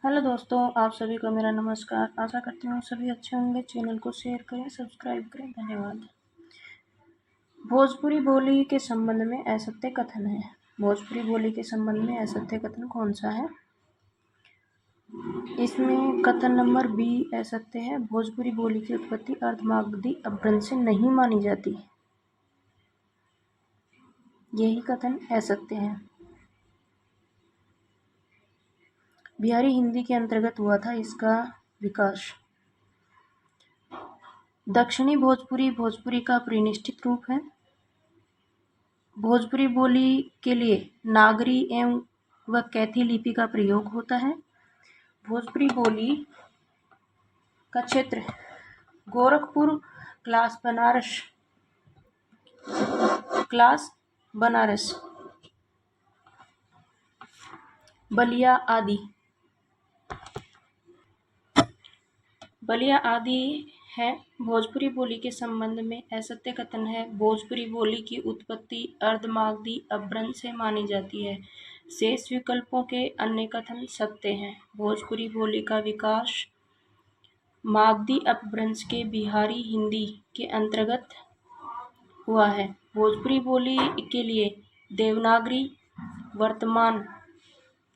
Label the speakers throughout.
Speaker 1: Hello दोस्तों, आप सभी को मेरा नमस्कार। आशा करती हूँ सभी अच्छे होंगे। चैनल को शेयर करें, सब्सक्राइब करें। धन्यवाद। भोजपुरी बोली के संबंध में असत्य कथन है। भोजपुरी बोली के संबंध में असत्य कथन कौन सा है? इसमें कथन नंबर बी असत्य है। भोजपुरी बोली की उत्पत्ति अर्धमागधी अपभ्रंश से नहीं मानी जाती। यही कथन असत्य है। बिहारी हिंदी के अंतर्गत हुआ था इसका विकास। दक्षिणी भोजपुरी भोजपुरी का परिनिष्ठित रूप है। भोजपुरी बोली के लिए नागरी एवं व कैथी लिपि का प्रयोग होता है। भोजपुरी बोली का क्षेत्र गोरखपुर, क्लास बनारस, बलिया आदि है। भोजपुरी बोली के संबंध में असत्य कथन है। भोजपुरी बोली की उत्पत्ति अर्धमागधी अपभ्रंश से मानी जाती है। शेष विकल्पों के अन्य कथन सत्य हैं। भोजपुरी बोली का विकास मागधी अपभ्रंश के बिहारी हिंदी के अंतर्गत हुआ है। भोजपुरी बोली के लिए देवनागरी, वर्तमान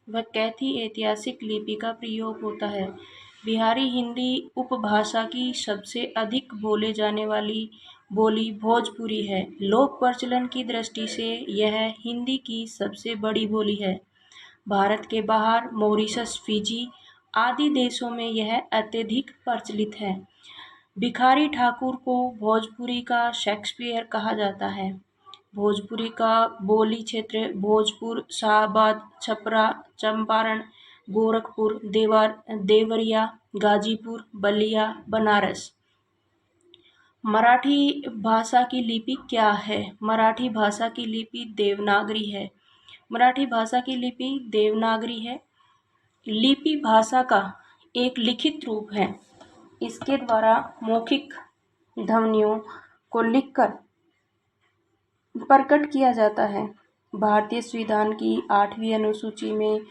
Speaker 1: व कैथी ऐतिहासिक लिपि का प्रयोग होता है। बिहारी हिंदी उपभाषा की सबसे अधिक बोले जाने वाली बोली भोजपुरी है। लोक प्रचलन की दृष्टि से यह हिंदी की सबसे बड़ी बोली है। भारत के बाहर मॉरिशस, फिजी आदि देशों में यह अत्यधिक प्रचलित है। भिखारी ठाकुर को भोजपुरी का शेक्सपियर कहा जाता है। भोजपुरी का बोली क्षेत्र भोजपुर, शाहाबाद, छपरा, चंपारण, गोरखपुर, देवरिया, गाजीपुर, बलिया, बनारस। मराठी भाषा की लिपि क्या है? मराठी भाषा की लिपि देवनागरी है। मराठी भाषा की लिपि देवनागरी है। लिपि भाषा का एक लिखित रूप है। इसके द्वारा मौखिक ध्वनियों को लिखकर प्रकट किया जाता है। भारतीय संविधान की 8वीं अनुसूची में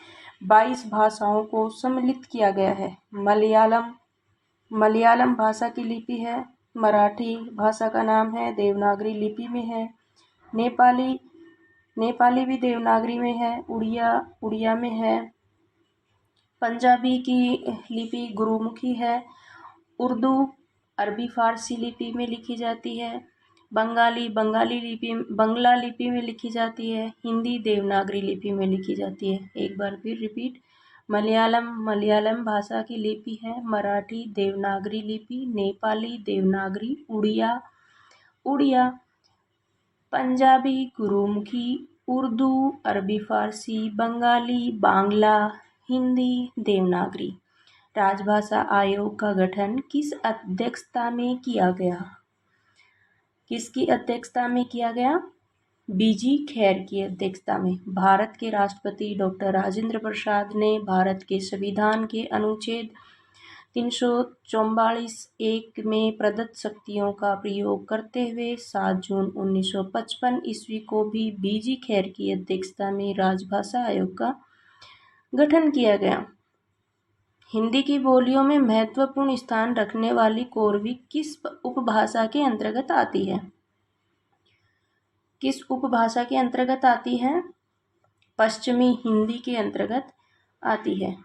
Speaker 1: 22 भाषाओं को सम्मिलित किया गया है। मलयालम भाषा की लिपि है। मराठी भाषा का नाम है, देवनागरी लिपि में है। नेपाली भी देवनागरी में है। उड़िया में है। पंजाबी की लिपि गुरुमुखी है। उर्दू अरबी फारसी लिपि में लिखी जाती है। बंगला लिपि में लिखी जाती है। हिंदी देवनागरी लिपि में लिखी जाती है। एक बार फिर रिपीट। मलयालम भाषा की लिपि है। मराठी देवनागरी लिपि, नेपाली देवनागरी, उड़िया पंजाबी गुरुमुखी, उर्दू अरबी फारसी, बंगाली बांग्ला, हिंदी देवनागरी। राजभाषा आयोग का गठन किस अध्यक्षता में किया गया? किसकी अध्यक्षता में किया गया? बीजी खैर की अध्यक्षता में। भारत के राष्ट्रपति डॉक्टर राजेंद्र प्रसाद ने भारत के संविधान के अनुच्छेद 344(1) में प्रदत्त शक्तियों का प्रयोग करते हुए 7 जून 1955 ईस्वी को भी बीजी खैर की अध्यक्षता में राजभाषा आयोग का गठन किया गया। हिंदी की बोलियों में महत्वपूर्ण स्थान रखने वाली कोरवी किस उपभाषा के अंतर्गत आती है? किस उपभाषा के अंतर्गत आती है? पश्चिमी हिंदी के अंतर्गत आती है।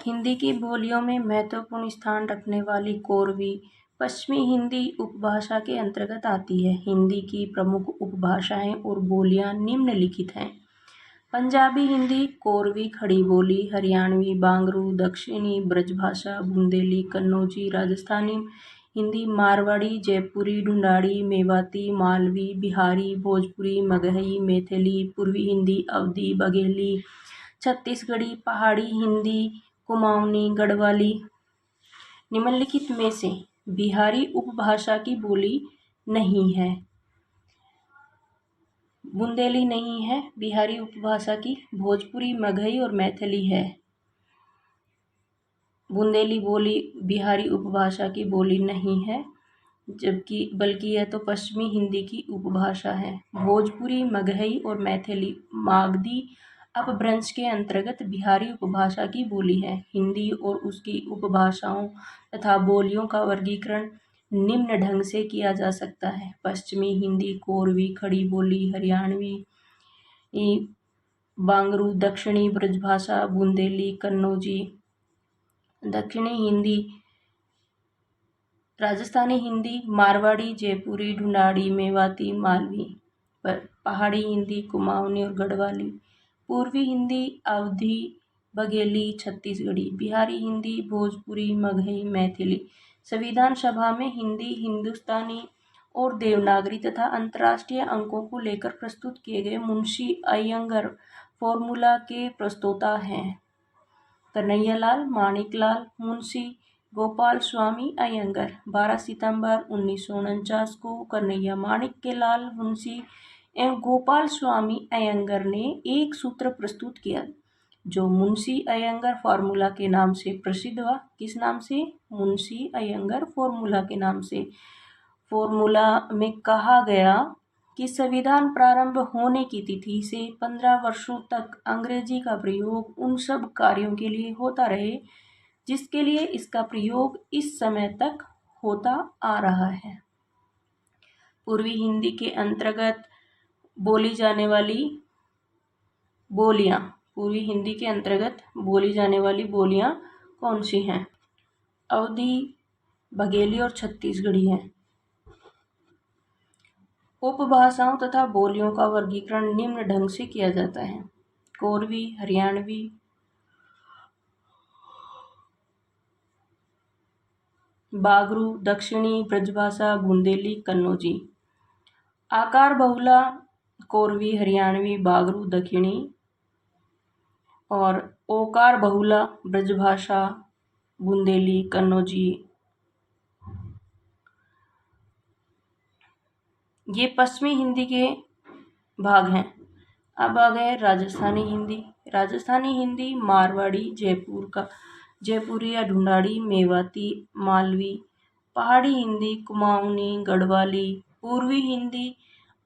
Speaker 1: हिंदी की बोलियों में महत्वपूर्ण स्थान रखने वाली कोरवी पश्चिमी हिंदी उपभाषा के अंतर्गत आती है। हिंदी की प्रमुख उपभाषाएं और बोलियां निम्नलिखित हैं। पंजाबी हिंदी, कोरवी खड़ी बोली, हरियाणवी, बांगरू, दक्षिणी ब्रजभाषा, बुंदेली, कन्नौजी, राजस्थानी हिंदी, मारवाड़ी, जयपुरी, ढूंढाड़ी, मेवाती, मालवी, बिहारी, भोजपुरी, मगही, मैथिली, पूर्वी हिंदी, अवधी, बघेली, छत्तीसगढ़ी, पहाड़ी हिंदी, कुमाऊनी, गढ़वाली। निम्नलिखित में से बिहारी उपभाषा की बोली नहीं है। बुंदेली नहीं है बिहारी उपभाषा की। भोजपुरी, मगही और मैथिली है। बुंदेली बोली बिहारी उपभाषा की बोली नहीं है, बल्कि यह तो पश्चिमी हिंदी की उपभाषा है। भोजपुरी, मगही और मैथिली मागधी अपभ्रंश के अंतर्गत बिहारी उपभाषा की बोली है। हिंदी और उसकी उपभाषाओं तथा बोलियों का वर्गीकरण निम्न ढंग से किया जा सकता है। पश्चिमी हिंदी, कोरवी, खड़ी बोली, हरियाणवी, बांगरू, दक्षिणी ब्रजभाषा, बुंदेली, कन्नौजी, दक्षिणी हिंदी, राजस्थानी हिंदी, मारवाड़ी, जयपुरी, ढूंढाड़ी, मेवाती, मालवी, पहाड़ी हिंदी, कुमाऊनी और गढ़वाली, पूर्वी हिंदी, अवधी, बघेली, छत्तीसगढ़ी, बिहारी हिंदी, भोजपुरी, मगही, मैथिली। संविधान सभा में हिंदी, हिंदुस्तानी और देवनागरी तथा अंतर्राष्ट्रीय अंकों को लेकर प्रस्तुत किए गए मुंशी अय्यंगार फॉर्मूला के प्रस्तोता हैं। कन्हैयालाल माणिकलाल मुंशी गोपाल स्वामी अयंगर। 12 सितंबर 1949 को कन्हैया माणिक के लाल मुंशी एवं गोपाल स्वामी अयंगर ने एक सूत्र प्रस्तुत किया जो मुंशी अयंगर फॉर्मूला के नाम से प्रसिद्ध हुआ। किस नाम से? मुंशी अयंगर फॉर्मूला के नाम से। फॉर्मूला में कहा गया कि संविधान प्रारंभ होने की तिथि से 15 वर्षों तक अंग्रेजी का प्रयोग उन सब कार्यों के लिए होता रहे जिसके लिए इसका प्रयोग इस समय तक होता आ रहा है। पूर्वी हिंदी के अंतर्गत बोली जाने वाली बोलियां, पूर्वी हिंदी के अंतर्गत बोली जाने वाली बोलियां कौन सी हैं? अवधी, बघेली और छत्तीसगढ़ी हैं। उपभाषाओं तथा बोलियों का वर्गीकरण निम्न ढंग से किया जाता है। कोरवी, हरियाणवी, बागरू, दक्षिणी ब्रजभाषा, बुंदेली, कन्नौजी। आकार बहुला कोरवी, हरियाणवी, बागरू, दक्षिणी और ओकार बहुला ब्रजभाषा, बुंदेली, कन्नौजी। ये पश्चिमी हिंदी के भाग हैं। अब आ गए राजस्थानी हिंदी। राजस्थानी हिंदी मारवाड़ी, जयपुरी या ढूंढाड़ी, मेवाती, मालवी, पहाड़ी हिंदी, कुमाऊनी, गढ़वाली, पूर्वी हिंदी,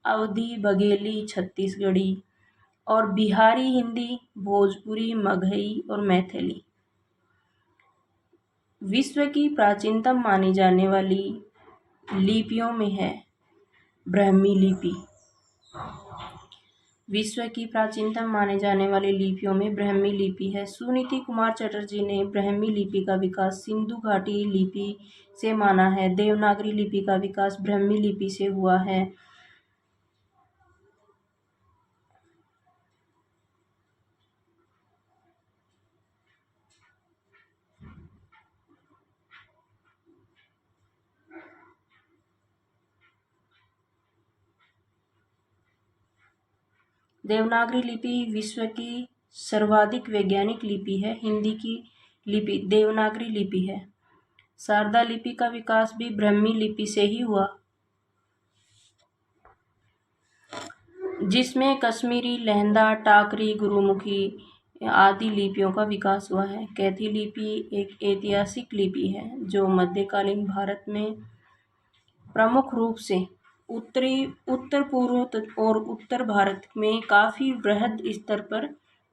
Speaker 1: अवधी, बघेली, छत्तीसगढ़ी और बिहारी हिंदी, भोजपुरी, मगही और मैथिली। विश्व की प्राचीनतम मानी जाने वाली लिपियों में है ब्राह्मी लिपि। विश्व की प्राचीनतम माने जाने वाली लिपियों में ब्राह्मी लिपि है। सुनीति कुमार चटर्जी ने ब्राह्मी लिपि का विकास सिंधु घाटी लिपि से माना है। देवनागरी लिपि का विकास ब्राह्मी लिपि से हुआ है। देवनागरी लिपि विश्व की सर्वाधिक वैज्ञानिक लिपि है। हिंदी की लिपि देवनागरी लिपि है। शारदा लिपि का विकास भी ब्राह्मी लिपि से ही हुआ, जिसमें कश्मीरी, लहंदा, टाकरी, गुरुमुखी आदि लिपियों का विकास हुआ है। कैथी लिपि एक ऐतिहासिक लिपि है जो मध्यकालीन भारत में प्रमुख रूप से उत्तर पूर्व और उत्तर भारत में काफ़ी वृहद स्तर पर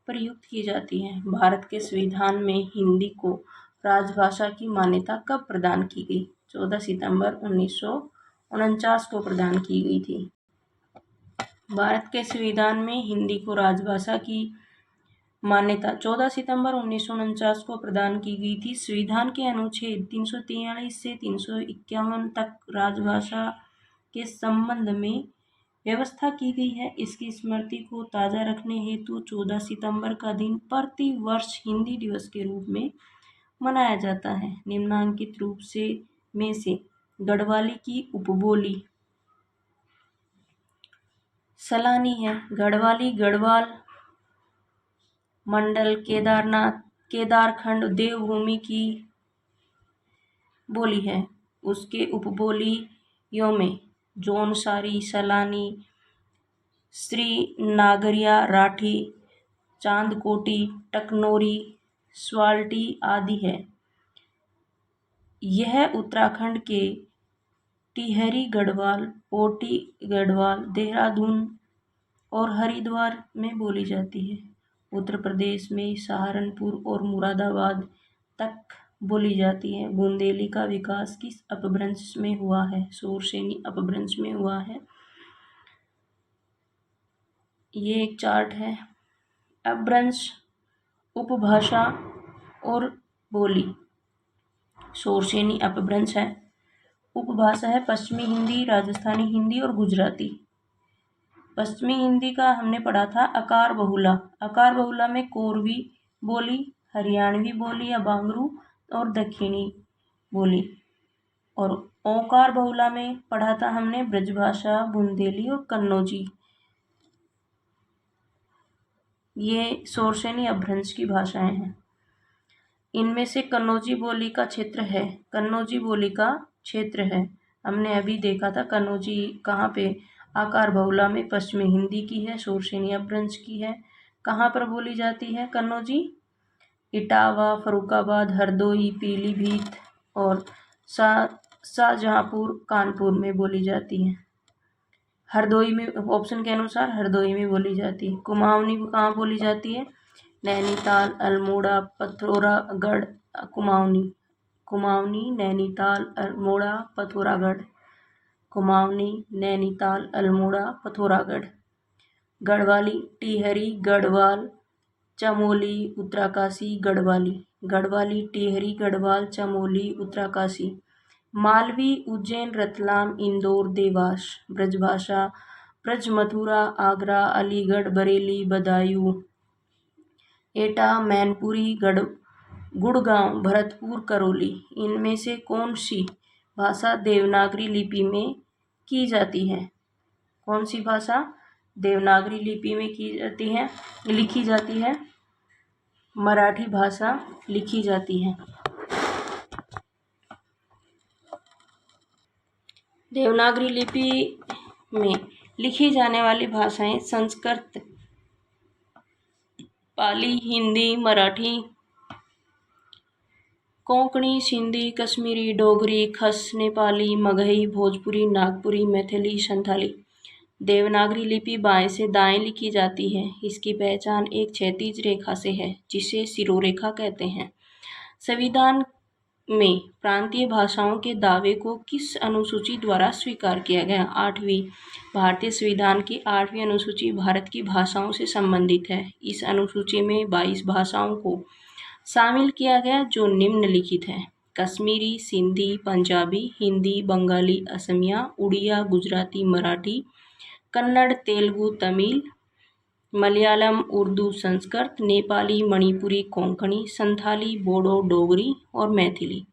Speaker 1: प्रयुक्त की जाती है। भारत के संविधान में हिंदी को राजभाषा की मान्यता कब प्रदान की गई? 14 सितंबर 1949 को प्रदान की गई थी। भारत के संविधान में हिंदी को राजभाषा की मान्यता 14 सितंबर 1949 को प्रदान की गई थी। संविधान के अनुच्छेद 343 से 351 तक राजभाषा के संबंध में व्यवस्था की गई है। इसकी स्मृति को ताज़ा रखने हेतु 14 सितंबर का दिन प्रति वर्ष हिंदी दिवस के रूप में मनाया जाता है। निम्नांकित रूप में से गढ़वाली की उपबोली सलानी है। गढ़वाली गढ़वाल मंडल, केदारखंड, देवभूमि की बोली है। उसके उपबोलियों में जौनसारी, सलानी, श्रीनागरिया, राठी, चांदकोटी, टकनोरी, स्वाल्टी आदि है। यह उत्तराखंड के टिहरी गढ़वाल, ओटी गढ़वाल, देहरादून और हरिद्वार में बोली जाती है। उत्तर प्रदेश में सहारनपुर और मुरादाबाद तक बोली जाती है। बुंदेली का विकास किस अपभ्रंश में हुआ है? शोरसेनी अपभ्रंश में हुआ है। ये एक चार्ट है। अपभ्रंश, उपभाषा और बोली। शोरसेनी अपभ्रंश है। उपभाषा है पश्चिमी हिंदी, राजस्थानी हिंदी और गुजराती। पश्चिमी हिंदी का हमने पढ़ा था आकार बहुला। आकार बहुला में कोरवी बोली, हरियाणवी बोली या बांगरू और दक्षिणी बोली। और ओंकार बहुला में पढ़ा था हमने ब्रजभाषा, बुंदेली और कन्नौजी। ये शोरसेनी अपभ्रंश की भाषाएं हैं। इनमें से कन्नौजी बोली का क्षेत्र है, कन्नौजी बोली का क्षेत्र है। हमने अभी देखा था कन्नौजी कहाँ पे, आकार बहुला में पश्चिमी हिंदी की है, शोरसेनी अपभ्रंश की है। कहाँ पर बोली जाती है कन्नौजी? इटावा, फर्रुखाबाद, हरदोई, पीलीभीत और शाहजहांपुर, कानपुर में बोली जाती है। हरदोई में, ऑप्शन के अनुसार हरदोई में बोली जाती है। कुमाऊनी कहाँ बोली जाती है? नैनीताल, अल्मोड़ा, पिथौरागढ़। कुमाऊनी, नैनीताल, अल्मोड़ा, पिथौरागढ़। कुमाऊनी, नैनीताल, अल्मोड़ा, पिथौरागढ़। गढ़वाली, टिहरी, गढ़वाल, चमोली, उत्तरकाशी, गढ़वाली। गढ़वाली, टिहरी, गढ़वाल, चमोली, उत्तरकाशी। मालवी, उज्जैन, रतलाम, इंदौर, देवास। ब्रजभाषा, ब्रज, मथुरा, आगरा, अलीगढ़, बरेली, बदायूं। एटा, मैनपुरी, गुड़गांव, भरतपुर, करौली। इनमें से कौन सी भाषा देवनागरी लिपि में की जाती है? कौन सी भाषा देवनागरी लिपि में लिखी जाती है? मराठी भाषा लिखी जाती है। देवनागरी लिपि में लिखी जाने वाली भाषाएं संस्कृत, पाली, हिंदी, मराठी, कोंकणी, सिंधी, कश्मीरी, डोगरी, खस, नेपाली, मगही, भोजपुरी, नागपुरी, मैथिली, संथाली। देवनागरी लिपि बाएं से दाएं लिखी जाती है। इसकी पहचान एक क्षैतिज रेखा से है जिसे शिरोरेखा कहते हैं। संविधान में प्रांतीय भाषाओं के दावे को किस अनुसूची द्वारा स्वीकार किया गया? 8वीं। भारतीय संविधान की 8वीं अनुसूची भारत की भाषाओं से संबंधित है। इस अनुसूची में 22 भाषाओं को शामिल किया गया जो निम्नलिखित हैं: कश्मीरी, सिंधी, पंजाबी, हिंदी, बंगाली, असमिया, उड़िया, गुजराती, मराठी, कन्नड़, तेलुगु, तमिल, मलयालम, उर्दू, संस्कृत, नेपाली, मणिपुरी, कोंकणी, संथाली, बोडो, डोगरी और मैथिली।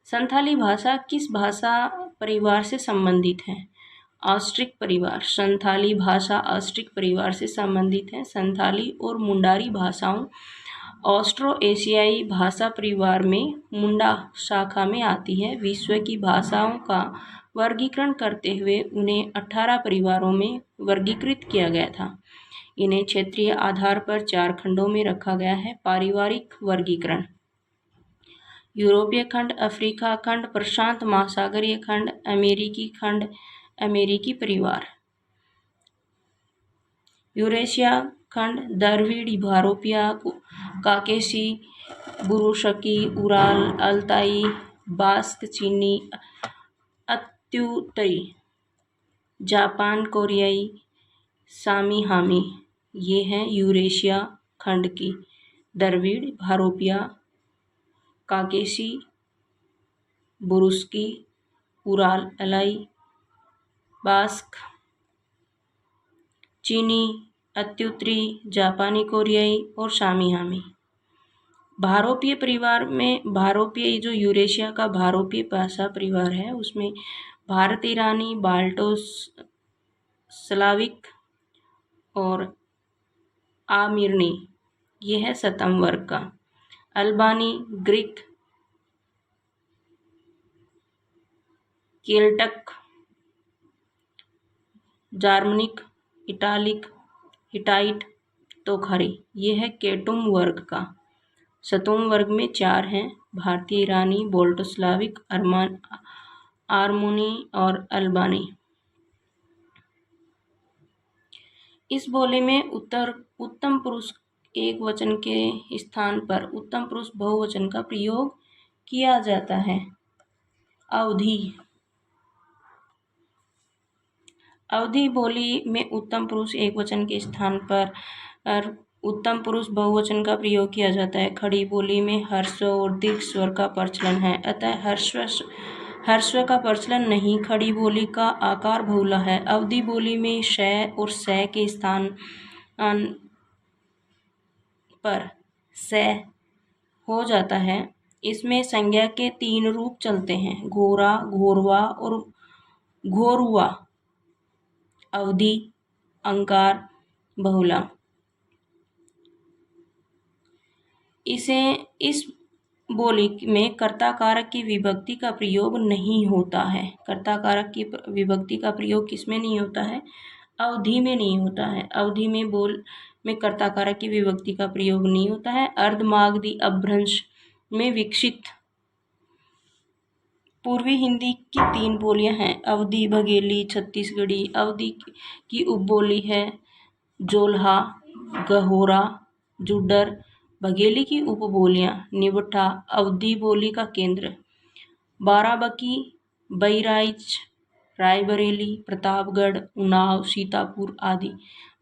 Speaker 1: संथाली भाषा किस भाषा परिवार से संबंधित है? ऑस्ट्रिक परिवार। संथाली भाषा ऑस्ट्रिक परिवार से संबंधित है। संथाली और मुंडारी भाषाओं ऑस्ट्रो एशियाई भाषा परिवार में मुंडा शाखा में आती है। विश्व की भाषाओं का वर्गीकरण करते हुए उन्हें 18 परिवारों में वर्गीकृत किया गया था। इन्हें क्षेत्रीय आधार पर 4 खंडों में रखा गया है। पारिवारिक वर्गीकरण: यूरोपीय खंड, अफ्रीका खंड, प्रशांत महासागरीय खंड, अमेरिकी खंड, अमेरिकी परिवार। यूरेशिया खंड, द्रविड़, भारोपिया, काकेशी, बुरुशकी, उराल, अल्ताई, बास्क, चीनी, अत्युत्तरी, जापान, कोरियाई, सामी, हामी। ये हैं यूरेशिया खंड की: द्रविड़, भारोपिया, काकेशी, बुरुस्की, उराल, अलाई, बास्क, चीनी, अत्युत्तरी, जापानी, कोरियाई और सामी हामी। भारोपीय परिवार में भारोपीय जो यूरेशिया का भारोपीय भाषा परिवार है उसमें भारत ईरानी, बाल्टो स्लाविक और आमिरनी ये है 7वें वर्ग का। अल्बानी, ग्रीक, केल्टक, जार्मनिक, इटालिक, हिटाइट, तोखारी ये है केटुम वर्ग का। 7वें वर्ग में 4 हैं: भारतीय ईरानी, बोल्टोस्लाविक, आर्मोनी और अल्बानी। इस बोली में उत्तम पुरुष एक वचन के स्थान पर उत्तम पुरुष बहुवचन का प्रयोग किया जाता है। अवधि। अवधि बोली में उत्तम पुरुष एक वचन के स्थान पर उत्तम पुरुष बहुवचन का प्रयोग किया जाता है। खड़ी बोली में ह्रस्व और दीर्घ स्वर का प्रचलन है, अतः ह्रस्व का प्रचलन नहीं। खड़ी बोली का आकार बहुला है। अवधि बोली में श और स के स्थान पर स हो जाता है। इसमें संज्ञा के 3 रूप चलते हैं, घोरा, घोरवा और घोरुआ। अवधि, अंकार, बहुला। इस बोली में कर्ता कारक की विभक्ति का प्रयोग नहीं होता है। कर्ता कारक की विभक्ति का प्रयोग किसमें नहीं होता है? अवधि में नहीं होता है। अवधि में कर्ता कारक की विभक्ति का प्रयोग नहीं होता है। अर्धमागधी अपभ्रंश में विकसित पूर्वी हिंदी की 3 बोलियां हैं, अवधी, बघेली, छत्तीसगढ़ी। अवधि की उपबोली है जोल्हा, गहोरा, जुड्डर। बघेली की उपबोलियां निवठा। अवधि बोली का केंद्र बाराबंकी, बहराइच, रायबरेली, प्रतापगढ़, उन्नाव, सीतापुर आदि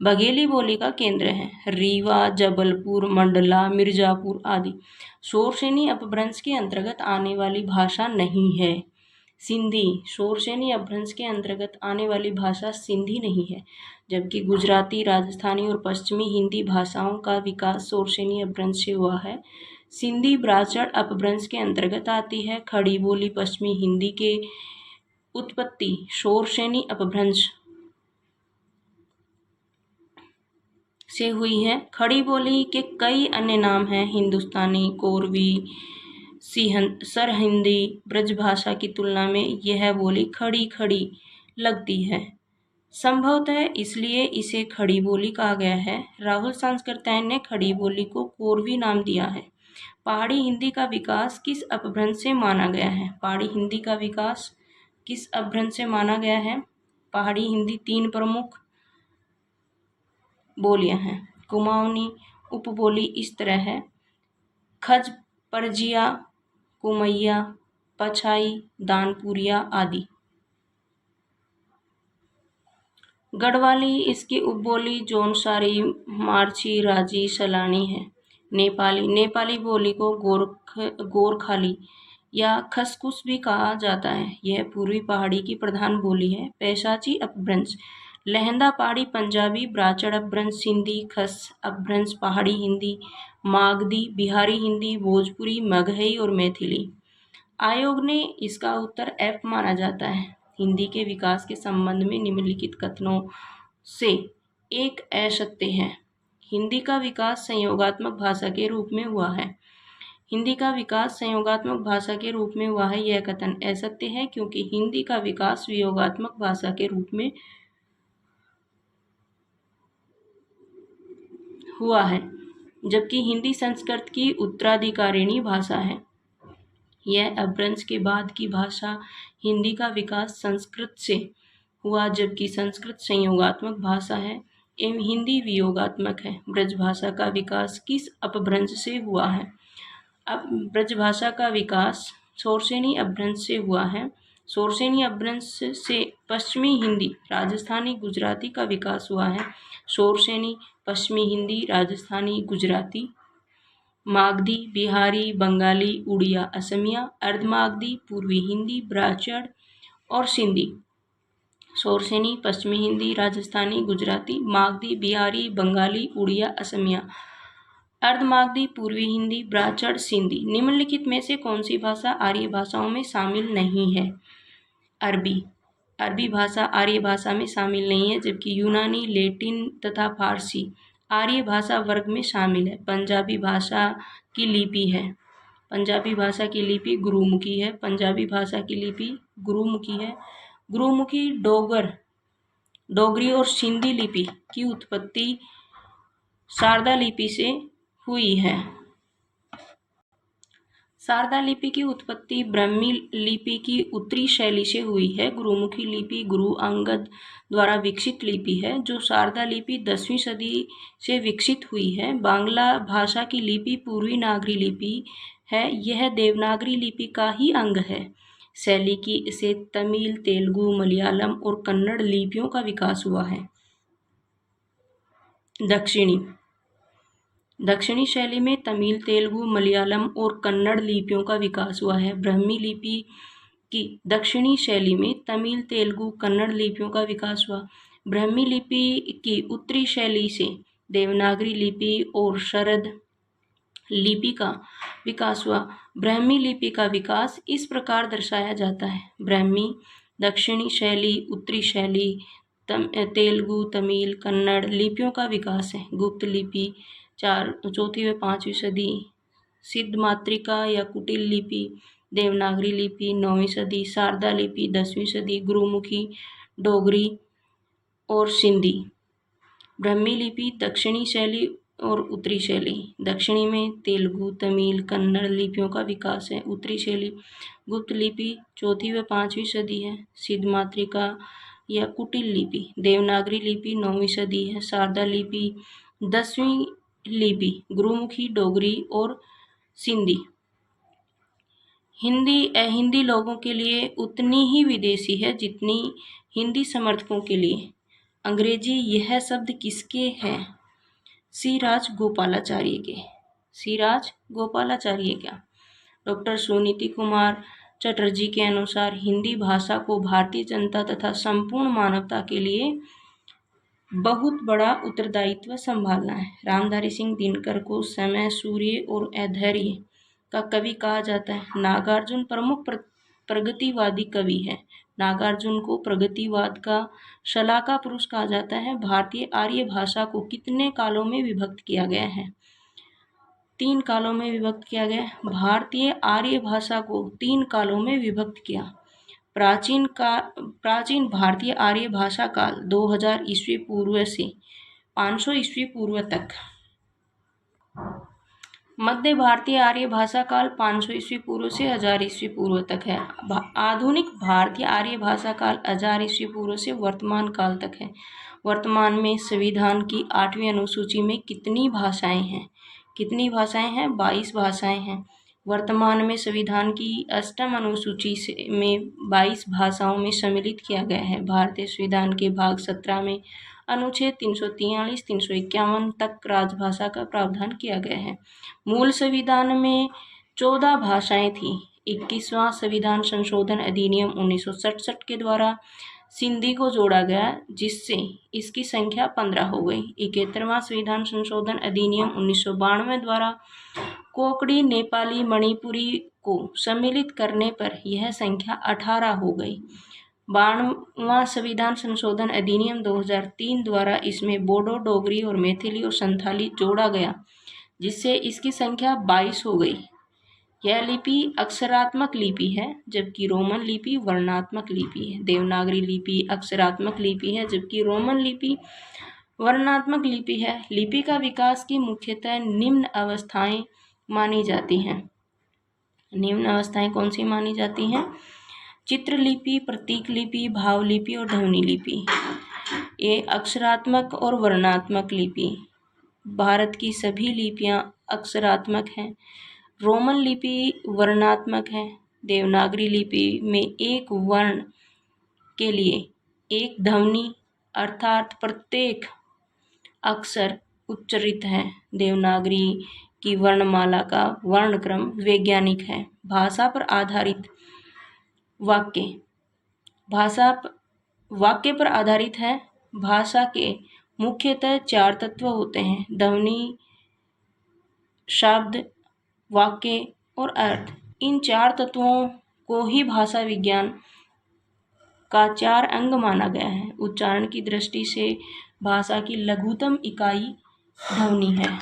Speaker 1: बघेली बोली का केंद्र है। रीवा, जबलपुर, मंडला, मिर्जापुर आदि शोरसेनी अपभ्रंश के अंतर्गत आने वाली भाषा नहीं है। सिंधी, शोरसेनी अपभ्रंश के अंतर्गत आने वाली भाषा सिंधी नहीं है, जबकि गुजराती, राजस्थानी और पश्चिमी हिंदी भाषाओं का विकास शोरसेनी अपभ्रंश से हुआ है। सिंधी ब्राह्मण अपभ्रंश के अंतर्गत आती है। खड़ी बोली पश्चिमी हिंदी के उत्पत्ति शोरसेनी अपभ्रंश से हुई है। खड़ी बोली के कई अन्य नाम हैं, हिंदुस्तानी, कोरवी, सरहिंदी। ब्रजभाषा की तुलना में यह बोली खड़ी खड़ी लगती है, संभवतः इसलिए इसे खड़ी बोली कहा गया है। राहुल सांस्कृत्यायन ने खड़ी बोली को कोरवी नाम दिया है। पहाड़ी हिंदी का विकास किस अपभ्रंश से माना गया है? पहाड़ी हिंदी का विकास किस अपभ्रंश से माना गया है? पहाड़ी हिंदी 3 प्रमुख बोलियां हैं। कुमाऊनी उपबोली इस तरह है, खज, परजिया, कुमैया, पछाई, दानपुरिया आदि। गढ़वाली इसकी उपबोली जौनसारी, मारछी, राजी, सलानी है। नेपाली बोली को गोरखाली या खसखुस भी कहा जाता है। यह पूर्वी पहाड़ी की प्रधान बोली है। पैशाची अपभ्रंश लहंदा पहाड़ी, पंजाबी, ब्राह्मण अपभ्रंश, सिंधी, खस अपभ्रंश, पहाड़ी हिंदी, मागधी, बिहारी हिंदी, भोजपुरी, मगही और मैथिली। आयोग ने इसका उत्तर F माना जाता है। हिंदी के विकास के संबंध में निम्नलिखित कथनों से एक असत्य है। हिंदी का विकास संयोगात्मक भाषा के रूप में हुआ है। हिंदी का विकास संयोगात्मक भाषा के रूप में हुआ है, यह कथन असत्य है, क्योंकि हिंदी का विकास वियोगात्मक भाषा के रूप में हुआ है, जबकि हिंदी संस्कृत की उत्तराधिकारिणी भाषा है। यह अपभ्रंश के बाद की भाषा। हिंदी का विकास संस्कृत से हुआ, जबकि संस्कृत संयोगात्मक भाषा है एवं हिंदी वियोगात्मक है। ब्रजभाषा का विकास किस अपभ्रंश से हुआ है? अब ब्रजभाषा का विकास शोरसेनी अपभ्रंश से हुआ है। शोरसेनी अपभ्रंश से पश्चिमी हिंदी, राजस्थानी, गुजराती का विकास हुआ है। शोरसेनी, पश्चिमी हिंदी, राजस्थानी, गुजराती, मागधी, बिहारी, बंगाली, उड़िया, असमिया, अर्धमागधी, पूर्वी हिंदी, ब्राह्मण और सिंधी। शोरसेनी, पश्चिमी हिंदी, राजस्थानी, गुजराती, मागधी, बिहारी, बंगाली, उड़िया, असमिया, अर्धमागधी, पूर्वी हिंदी, ब्राह्मण, सिंधी। निम्नलिखित में से कौन सी भाषा आर्य भाषाओं में शामिल नहीं है? अरबी। अरबी भाषा आर्य भाषा में शामिल नहीं है, जबकि यूनानी, लैटिन तथा फारसी आर्य भाषा वर्ग में शामिल है। पंजाबी भाषा की लिपि है। पंजाबी भाषा की लिपि गुरुमुखी है। पंजाबी भाषा की लिपि गुरुमुखी है। गुरुमुखी, डोगरी और सिंधी लिपि की उत्पत्ति शारदा लिपि से हुई है। शारदा लिपि की उत्पत्ति ब्राह्मी लिपि की उत्तरी शैली से हुई है। गुरुमुखी लिपि गुरु अंगद द्वारा विकसित लिपि है, जो शारदा लिपि 10वीं सदी से विकसित हुई है। बांग्ला भाषा की लिपि पूर्वी नागरी लिपि है। यह देवनागरी लिपि का ही अंग है। शैली की से तमिल, तेलुगु, मलयालम और कन्नड़ लिपियों का विकास हुआ है। दक्षिणी शैली में तमिल, तेलुगु, मलयालम और कन्नड़ लिपियों का विकास हुआ है। ब्राह्मी लिपि की दक्षिणी शैली में तमिल, तेलुगु, कन्नड़ लिपियों का विकास हुआ। ब्राह्मी लिपि की उत्तरी शैली से देवनागरी लिपि और शरद लिपि का विकास हुआ। ब्राह्मी लिपि का विकास इस प्रकार दर्शाया जाता है। ब्राह्मी दक्षिणी शैली, उत्तरी शैली, तेलुगु, तमिल, कन्नड़ लिपियों का विकास है। गुप्त लिपि 4वीं व 5वीं सदी, सिद्ध मातृका या कुटिल लिपि, देवनागरी लिपि 9वीं सदी, शारदा लिपि 10वीं सदी, गुरुमुखी, डोगरी और सिंधी। ब्राह्मी लिपि दक्षिणी शैली और उत्तरी शैली। दक्षिणी में तेलुगु, तमिल, कन्नड़ लिपियों का विकास है। उत्तरी शैली गुप्त लिपि 4वीं व 5वीं सदी है। सिद्ध मातृका या कुटिल लिपि देवनागरी लिपि 9वीं सदी है। शारदा लिपि 10वीं लिपि, गुरुमुखी, डोगरी और सिंधी। हिंदी लोगों के लिए उतनी ही विदेशी है जितनी हिंदी समर्थकों के लिए अंग्रेजी। यह शब्द किसके हैं? सिराज गोपालाचार्य क्या? डॉक्टर सुनीति कुमार चटर्जी के अनुसार हिंदी भाषा को भारतीय जनता तथा संपूर्ण मानवता के लिए बहुत बड़ा उत्तरदायित्व संभालना है। रामधारी सिंह दिनकर को समय, सूर्य और अधैर्य का कवि कहा जाता है। नागार्जुन प्रमुख प्रगतिवादी कवि है। नागार्जुन को प्रगतिवाद का शलाका पुरुष कहा जाता है। भारतीय आर्य भाषा को कितने कालों में विभक्त किया गया है? 3 कालों में विभक्त किया गया है। भारतीय आर्य भाषा को 3 कालों में विभक्त किया। प्राचीन भारतीय आर्य भाषा काल 2000 ईस्वी पूर्व से 500 ईस्वी पूर्व तक। मध्य भारतीय आर्य भाषा काल 500 ईस्वी पूर्व से 1000 ईस्वी पूर्व तक है। आधुनिक भारतीय आर्य भाषा काल 1000 ईस्वी पूर्व से वर्तमान काल तक है। वर्तमान में संविधान की 8वीं अनुसूची में कितनी भाषाएं हैं? 22 भाषाएं हैं। वर्तमान में संविधान की 8वीं अनुसूची में 22 भाषाओं में सम्मिलित किया गया है। भारतीय संविधान के भाग 17 में अनुच्छेद 343, 351 तक राजभाषा का प्रावधान किया गया है। मूल संविधान में 14 भाषाएं थीं। 21वां संविधान संशोधन अधिनियम 1967 के द्वारा सिंधी को जोड़ा गया, जिससे इसकी संख्या 15 हो गई। 71वां संविधान संशोधन अधिनियम 1992 द्वारा कोंकणी, नेपाली, मणिपुरी को सम्मिलित करने पर यह संख्या 18 हो गई। 92वां संविधान संशोधन अधिनियम 2003 द्वारा इसमें बोडो, डोगरी और मैथिली और संथाली जोड़ा गया, जिससे इसकी संख्या 22 हो गई। यह लिपि अक्षरात्मक लिपि है, जबकि रोमन लिपि वर्णात्मक लिपि है। देवनागरी लिपि अक्षरात्मक लिपि है, जबकि रोमन लिपि वर्णात्मक लिपि है। लिपि का विकास की मुख्यतः निम्न अवस्थाएं मानी जाती हैं। निम्न अवस्थाएं कौन सी मानी जाती हैं? चित्रलिपि, प्रतीक लिपि, भाव लिपि और ध्वनि लिपि। ये अक्षरात्मक और वर्णात्मक लिपि। भारत की सभी लिपियां अक्षरात्मक हैं। रोमन लिपि वर्णात्मक है। देवनागरी लिपि में एक वर्ण के लिए एक ध्वनि अर्थात प्रत्येक अक्षर उच्चरित है। देवनागरी की वर्णमाला का वर्णक्रम वैज्ञानिक है। भाषा पर आधारित वाक्य पर आधारित है। भाषा के मुख्यतः 4 तत्व होते हैं: ध्वनि, शब्द, वाक्य और अर्थ। इन 4 तत्वों को ही भाषा विज्ञान का 4 अंग माना गया है। उच्चारण की दृष्टि से भाषा की लघुतम इकाई ध्वनि है।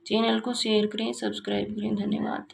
Speaker 1: चैनल को शेयर करें, सब्सक्राइब करें। धन्यवाद।